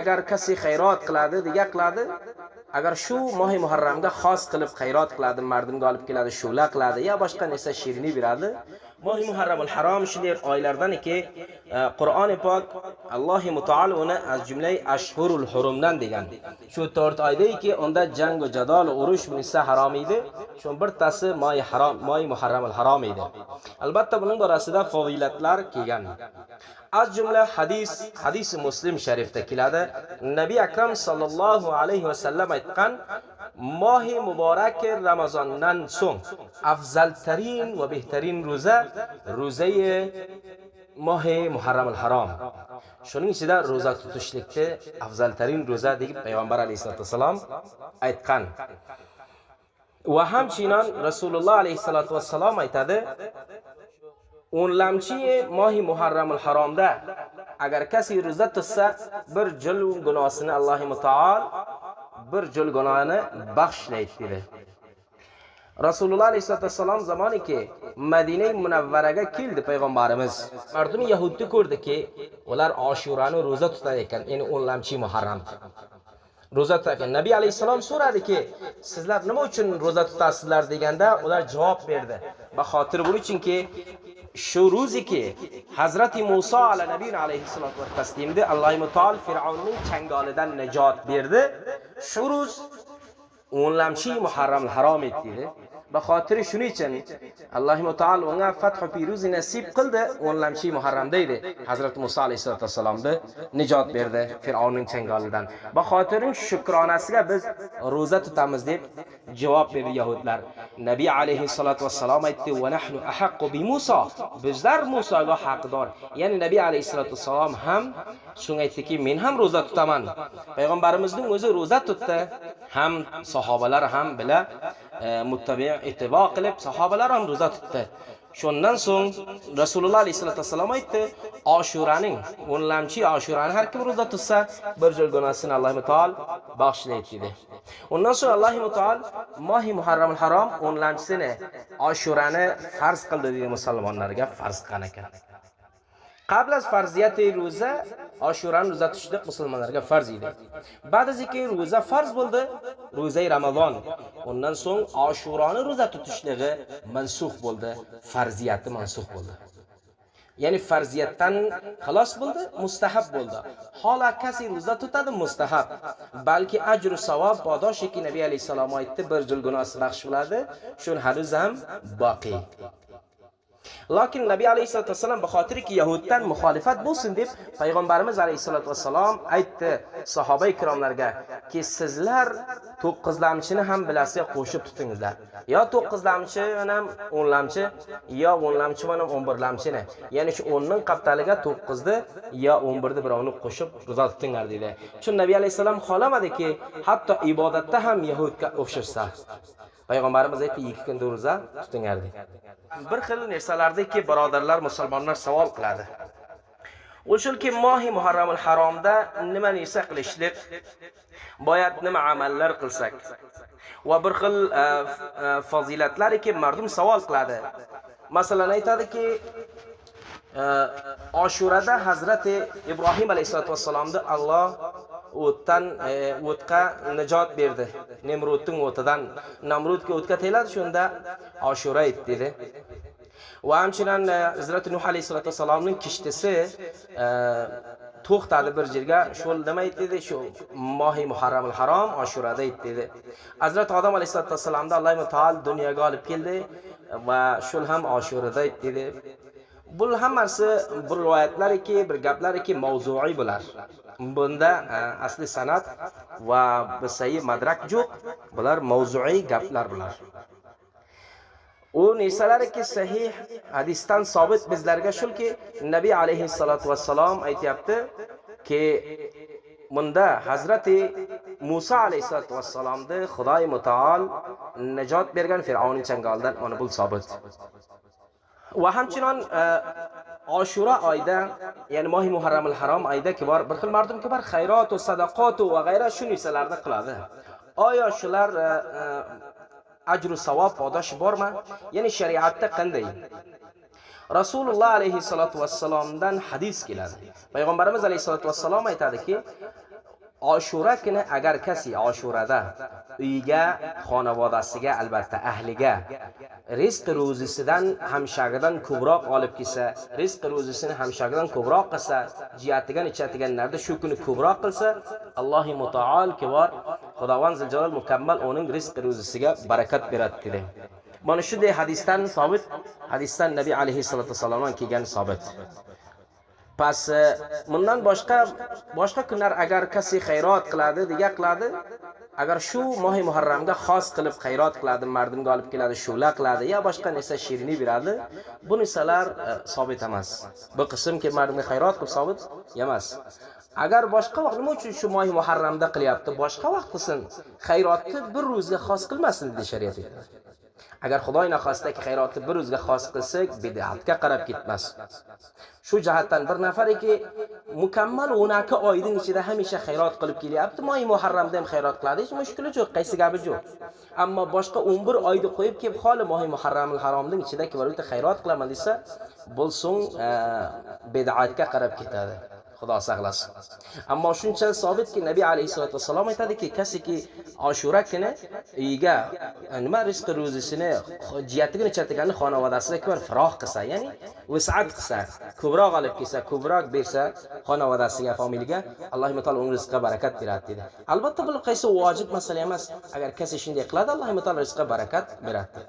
agar kasi xayrot qiladi, degan qiladi. Agar shu mohi muharramga xos qilib xayrot qiladi, mardimga olib keladi, shula qiladi, ya boshqa narsa shirini beradi. Mohi muharramul harom shunday oylardanki, Qur'oni pok Alloh Taol uni az jumlay ashhurul hurumdan degan. Shu 4 oydaki, unda jang va jadol, urush bunisi harom edi. Shu birtasi mohi harom, mohi muharramul harom edi. Albatta buning borasida fazilatlar kelgan. Az jumla hadis Muslim sharifda keladi. Nabiy akram sallallohu alayhi va sallam aytgan, mohi muborak Ramazondan so'ng afzaltarin va behtarin ro'zai mohi muharramul harom. Shuning ichida ro'za tutishlikni afzaltarin ro'za deb payg'ambar alayhisolatu vasallam aytgan. Va hamchinon Rasululloh alayhisolatu vasallam aytadi, o'nlamchi mohi muharramul haromda agar kasi ro'za tutsa, bir jil gunohini Alloh Taol bir jil gunohini baxshlaydi dedi. Rasululloh alayhisolatu vasallam zamoniki Madina Munavvaraga keldi payg'ambarimiz. Mardum Yahudni ko'rdiki, ular Oshurani ro'za tutar ekan, endi o'nlamchi muharram. Ro'za tutar. Nabiy alayhisalom so'radiki, sizlar nima uchun ro'za tutasizlar deganda, ular javob berdi. Va xotir buning uchunki, shu ro'ziki Hazrati Musa alayhissalatu va taslimda Alloh Taol Fir'avnning changolidan najot berdi. Shu ro'z o'nlamchi muharram harom etdi. Va xotiri shuning uchun Alloh Taol unga fathu piruzi nasib qildi, o'nlamchi muharramda edi. Hazrat Musa alayhissalatu vasallamni najot berdi Fir'avnning changolidan. Va xotiring shukronasiga biz ro'za tutamiz deb javob berdi Yahudlar. Nabiy alayhissalatu vasallam aytdi, "Va nahnu ahaqqu bi Musa." Bizlar Musoga haqdor. Ya'ni Nabiy alayhissalatu vasallam ham shunga aytdiki, "Men ham ro'za tutaman." Payg'ambarimizning o'zi ro'za tutdi. Ham sahobalar ham bila muttabi' ittibo qilib sahobalar ham ro'za tutdi. Shundan so'ng Rasululloh alayhisolatu vasallam aytdi, Oshuraning, o'nlamchi Oshurani har kim ro'za tutsa, bir jil gunohini Alloh taol baxshlaydi dedi. Undan so'ng Alloh taol mohi muharramul harom o'nlamchisini Oshurani farz qildi dedi, musulmonlarga farz qilgan ekan. Qabla farziyati ro'za, Oshurani ro'za tutishlik musulmonlarga farz edi. Ba'daziki ro'za farz bo'ldi, ro'zai Ramazon. Undan so'ng Oshurani ro'za tutishligi mansukh bo'ldi, farziyati mansukh bo'ldi. Ya'ni farziyatdan xalos bo'ldi, mustahab bo'ldi. Hola kasi ro'za tutadi mustahab, balki ajru savob podoshiki Nabiy alayhisalom aytdi, bir jil gunohsi baxsh bo'ladi, shun hanuz ham boqiy. Lakin Nabiy alayhisolatu vasallam bu xotirki Yahuddan muxolifat bo'lsin deb payg'ambarimiz alayhisolatu vasallam aytdi sahoba ikromlarga ki sizlar 9 lamchini ham bilasiz qo'shib tutingizlar. Yo 9 lamchi ham 10 lamchi, yo 10 lamchi ham 11 lamchini. Ya'ni shu 10 ning qaптaliga 9 ni yo 11 ni birovni qo'shib ro'za tutinglar dedi. Chun Nabiy alayhisalom xolamadiki, hatto ibodatda ham Yahudga o'xshashsa. Payg'ambarimiz aytdi, 2 kun ro'za tutinglar dedi. Bir xil narsalardaki birodarlar musulmonlar savol qiladi. O'shulki mohi muharramul haromda nima narsa qilishlik, boyat nima amallar qilsak va bir xil fazilatlariki mardum savol qiladi. Masalan aytadiki, Oshurada Hazrati Ibrohim alayhisolatu vasallamni Alloh o'tqa najot berdi. Nemrudning o'tidan. Namrudga o'tga teladi, shunda Oshura aytdi dedi. Va hamchinan Hazrati Nuh alayhisolatu vasallamning kishtisi to'xtadi bir yerga, shu nima aytdi dedi, shu mohi muharramul harom Oshurada aytdi dedi. Hazrat Odam alayhisolatu vasallamni Alloh taol dunyoga olib keldi va shu ham Oshurada aytdi dedi. Bu hammasi bir rivoyatlariki, bir gaplariki mavzu'iy bo'lar. Bunda asli sanad va bisay madrak yo'q. Bular mavzu'iy gaplar bular. U narsalarki sahih hadisdan sobit bizlarga shulki Nabiy alayhissalatu vassalom aytayapti ki bunda Hazrati Musa alayhissalatu vassalomni Xudoy Mutaol najot bergan Fir'avnning changolidan mana bu sobit. Va hamchinon Oshura oyda, ya'ni mohi muharramul harom oyda kibor bir xil mardum kibor xayrot va sadaqat va g'ayra shu narsalarni qiladi. Oyo shular ajru savob podoshi bormi? Ya'ni shariatda qanday? Rasululloh alayhi salatu vassalomdan hadis keladi. Payg'ambarimiz alayhi salatu vassalom aytadiki, Oshura kuni agar kasi Oshurada uyiga, xonavodasiga, albatta ahliga rizq ro'zisidan hamshag'idan ko'proq olib kelsa, rizq ro'zisini hamshag'idan ko'proq qilsa, jiyatigan ichatigan narda shu kuni ko'proq qilsa, Alloh mutaol ki bor, Xudovand ziljalol mukammal uning rizq ro'zisiga barakat beradi dedi. Mana shunday hadisdan sabit, hadisdan Nabi alayhissalatu vassalomdan kelgan sabit. Pas bundan boshqa kunlar agar kasi xayrot qiladi, degan qiladi, agar shu mohi muharramga xos qilib xayrot qiladi, mardimga olib keladi, shula qiladi, ya boshqa narsa shirini beradi, bu narsalar sabit emas. Bu qismki mardimga xayrot qilib sabit emas. Agar boshqa vaqt nima uchun shu mohi muharramda qilyapti, boshqa vaqt qilsin, xayrotni bir ro'zga xos qilmasin dedi shariat. Agar Xudoy naxostaki xayrotni bir o'zga xos qilsak, bid'atga qarab ketmas. Shu jihatdan bir nafariki mukammal 12 oyning ichida hamisha xayrot qilib kelyapti, moy muharramda ham xayrot qiladi, hech mushkuli yo'q, qaysi gapi yo'q. Ammo boshqa 11 oyda qo'yib kelib, xoli moy muharramul haromning ichidagi valuta xayrot qilaman desa, bo'lsin bid'atga qarab ketadi. Xudo saqlasin. Ammo shuncha sabitki Nabi alayhisolatu vasallam aytadiki, kasiki Oshura kuni uyiga nima rizq ro'zisini jiyatiga ichatiganni xonavodasiga ko'ra faroq qilsa, ya'ni vus'at qilsa, ko'proq olib kelsa, ko'proq bersa xonavodasiga, familiyaga, Alloh taolo uning rizqiga barakat beradi dedi. Albatta bu qaysi vojib masala emas. Agar kasi shunday qiladi, Alloh taolo rizqiga barakat beradi.